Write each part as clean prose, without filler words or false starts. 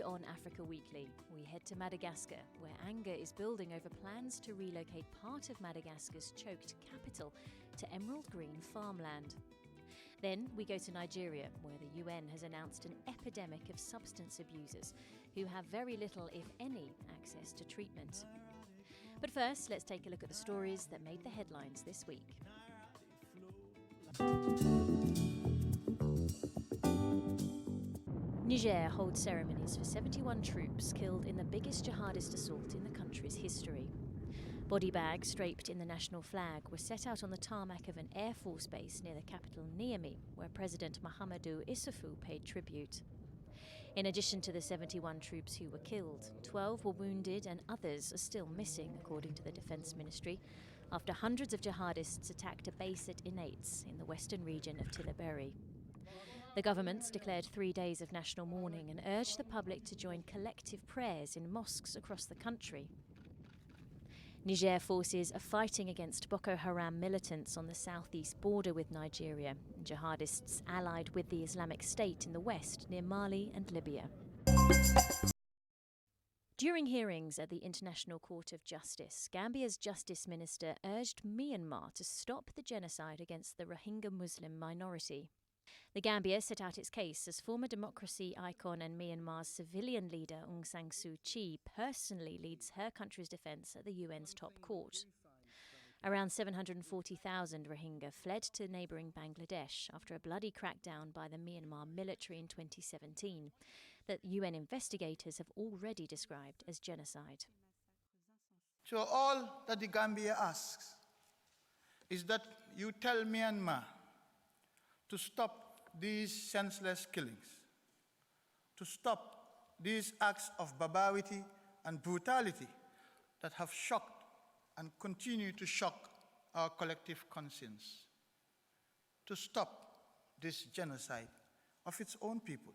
on Africa Weekly, we head to Madagascar, where anger is building over plans to relocate part of Madagascar's choked capital to emerald green farmland. Then we go to Nigeria, where the UN has announced an epidemic of substance abusers who have very little, if any, access to treatment. But first, let's take a look at the stories that made the headlines this week. Niger holds ceremonies for 71 troops killed in the biggest jihadist assault in the country's history. Body bags draped in the national flag were set out on the tarmac of an Air Force base near the capital Niamey, where President Mahamadou Issoufou paid tribute. In addition to the 71 troops who were killed, 12 were wounded and others are still missing, according to the Defence Ministry, after hundreds of jihadists attacked a base at Inates in the western region of Tillaberi. The government's declared 3 days of national mourning and urged the public to join collective prayers in mosques across the country. Niger forces are fighting against Boko Haram militants on the southeast border with Nigeria, jihadists allied with the Islamic State in the west near Mali and Libya. During hearings at the International Court of Justice, Gambia's Justice Minister urged Myanmar to stop the genocide against the Rohingya Muslim minority. The Gambia set out its case as former democracy icon and Myanmar's civilian leader Aung San Suu Kyi personally leads her country's defence at the UN's top court. Around 740,000 Rohingya fled to neighbouring Bangladesh after a bloody crackdown by the Myanmar military in 2017 that UN investigators have already described as genocide. So all that the Gambia asks is that you tell Myanmar to stop these senseless killings, to stop these acts of barbarity and brutality that have shocked and continue to shock our collective conscience, to stop this genocide of its own people.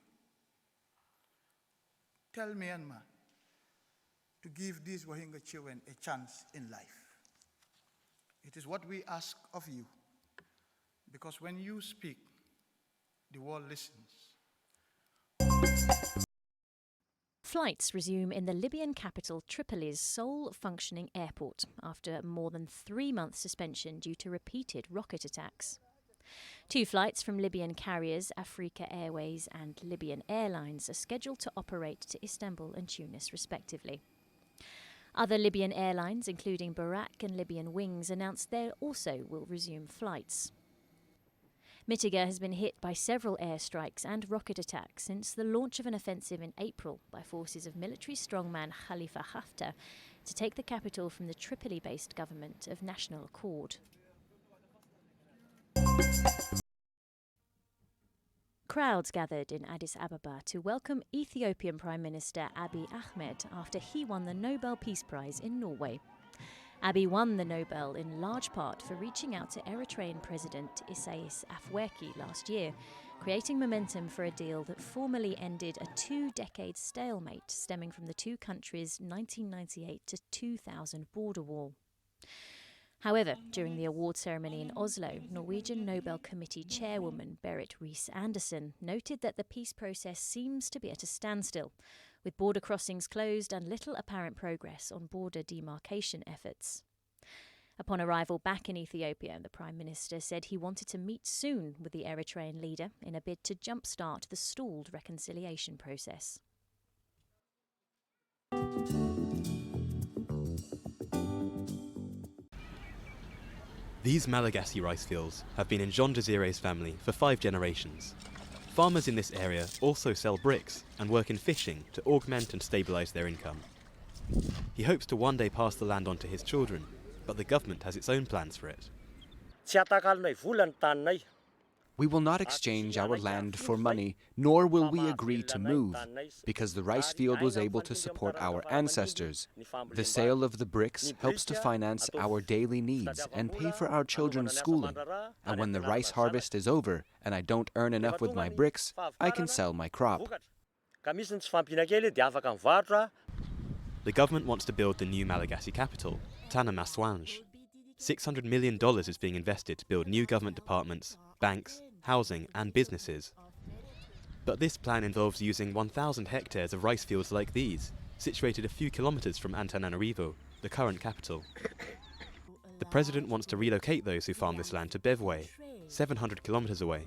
Tell Myanmar to give these Rohingya children a chance in life. It is what we ask of you, because when you speak, the world listens. Flights resume in the Libyan capital Tripoli's sole functioning airport after more than 3 months suspension due to repeated rocket attacks. 2 flights from Libyan carriers Africa Airways and Libyan Airlines are scheduled to operate to Istanbul and Tunis respectively. Other Libyan airlines, including Barak and Libyan Wings, announced they also will resume flights. Mitiga has been hit by several airstrikes and rocket attacks since the launch of an offensive in April by forces of military strongman Khalifa Haftar to take the capital from the Tripoli-based government of national accord. Crowds gathered in Addis Ababa to welcome Ethiopian Prime Minister Abiy Ahmed after he won the Nobel Peace Prize in Norway. Abiy won the Nobel in large part for reaching out to Eritrean President Isaias Afwerki last year, creating momentum for a deal that formally ended a 2-decade stalemate stemming from the two countries' 1998 to 2000 border war. However, during the award ceremony in Oslo, Norwegian Nobel Committee chairwoman Berit Reiss-Andersen noted that the peace process seems to be at a standstill, with border crossings closed and little apparent progress on border demarcation efforts. Upon arrival back in Ethiopia, the Prime Minister said he wanted to meet soon with the Eritrean leader in a bid to jumpstart the stalled reconciliation process. These Malagasy rice fields have been in Jean Desire's family for 5 generations. Farmers in this area also sell bricks and work in fishing to augment and stabilise their income. He hopes to one day pass the land on to his children, but the government has its own plans for it. We will not exchange our land for money, nor will we agree to move, because the rice field was able to support our ancestors. The sale of the bricks helps to finance our daily needs and pay for our children's schooling. And when the rice harvest is over and I don't earn enough with my bricks, I can sell my crop. The government wants to build the new Malagasy capital, Tana-Maswange. $600 million is being invested to build new government departments, banks, housing and businesses. But this plan involves using 1,000 hectares of rice fields like these, situated a few kilometres from Antananarivo, the current capital. The president wants to relocate those who farm this land to Bevway, 700 kilometres away.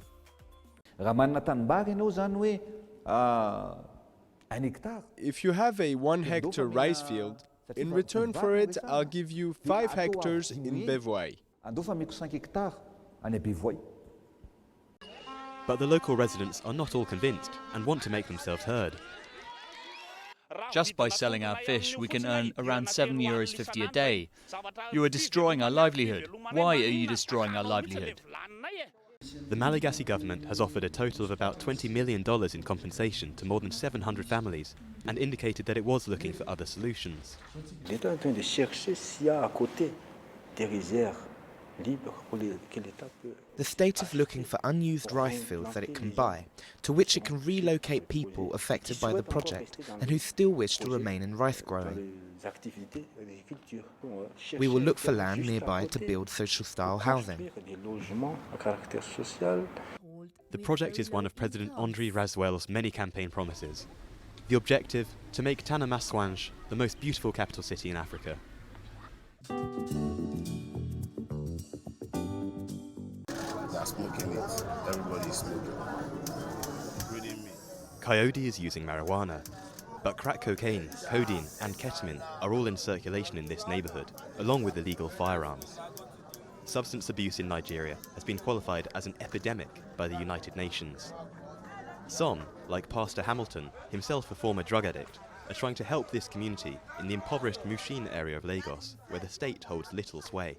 If you have a 1-hectare rice field, in return for it, I'll give you 5 hectares in Bevway. But the local residents are not all convinced and want to make themselves heard. Just by selling our fish, we can earn around €7.50 a day. You are destroying our livelihood. Why are you destroying our livelihood? The Malagasy government has offered a total of about $20 million in compensation to more than 700 families and indicated that it was looking for other solutions. The state is looking for unused rice fields that it can buy, to which it can relocate people affected by the project and who still wish to remain in rice growing. We will look for land nearby to build social-style housing. The project is one of President Andry Rajoel's many campaign promises. The objective, to make Tana-Maswange the most beautiful capital city in Africa. Smoking it. Everybody's smoking. Coyote is using marijuana, but crack cocaine, codeine and ketamine are all in circulation in this neighbourhood, along with illegal firearms. Substance abuse in Nigeria has been qualified as an epidemic by the United Nations. Some, like Pastor Hamilton, himself a former drug addict, are trying to help this community in the impoverished Mushin area of Lagos, where the state holds little sway.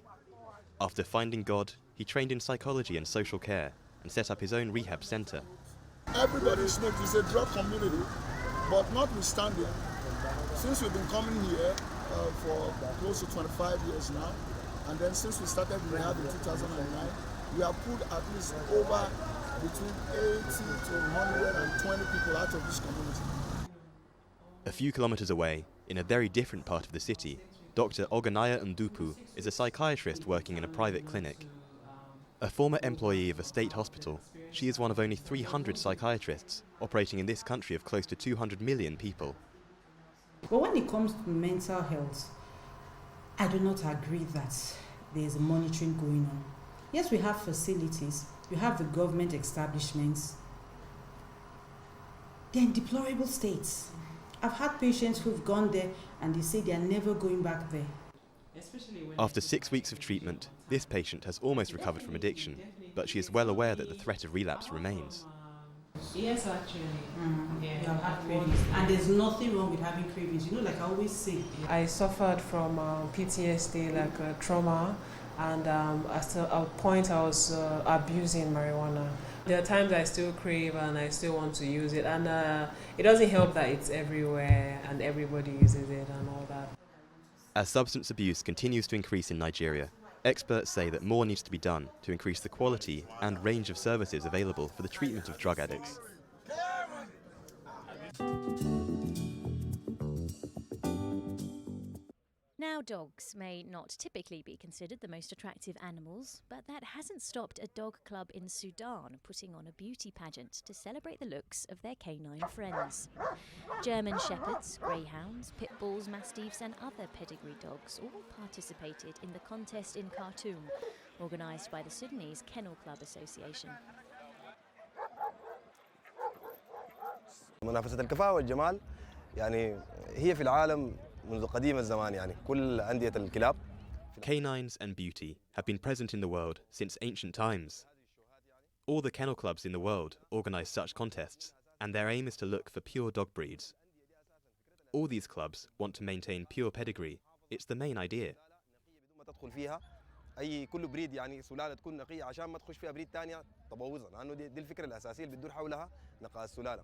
After finding God, he trained in psychology and social care and set up his own rehab centre. Everybody smokes. It's a drug community, but notwithstanding, since we've been coming here for close to 25 years now, and then since we started rehab in 2009, we have pulled at least over between 80 to 120 people out of this community. A few kilometres away, in a very different part of the city, Dr. Oganaya Ndupu is a psychiatrist working in a private clinic. A former employee of a state hospital, she is one of only 300 psychiatrists operating in this country of close to 200 million people. But when it comes to mental health, I do not agree that there is monitoring going on. Yes, we have facilities, you have the government establishments. They're in deplorable states. I've had patients who've gone there and they say they're never going back there. After 6 weeks of treatment, this patient has almost recovered from addiction, but she is well aware that the threat of relapse remains. Yes, actually. Yeah, you have had cravings. And there's nothing wrong with having cravings. You know, like I always say. I suffered from PTSD, like trauma, and at a point I was abusing marijuana. There are times I still crave and I still want to use it, and it doesn't help that it's everywhere and everybody uses it and all that. As substance abuse continues to increase in Nigeria, experts say that more needs to be done to increase the quality and range of services available for the treatment of drug addicts. Now, dogs may not typically be considered the most attractive animals, but that hasn't stopped a dog club in Sudan putting on a beauty pageant to celebrate the looks of their canine friends. German shepherds, greyhounds, pit bulls, mastiffs and other pedigree dogs all participated in the contest in Khartoum, organised by the Sudanese Kennel Club Association. منافسة الكفاءة والجمال يعني هي في العالم منذ قديم الزمان يعني كل أندية الكلاب. Canines and beauty have been present in the world since ancient times. All the kennel clubs in the world organise such contests, and their aim is to look for pure dog breeds. All these clubs want to maintain pure pedigree. It's the main idea. أي كل بريد يعني سلالة تكون نقية عشان ما تخش فيها بريد تانية تبوظها لأنه دي الفكرة الأساسية اللي بتدور حولها نقاء السلالة.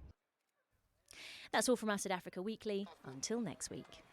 That's all from us at Africa Weekly. Until next week.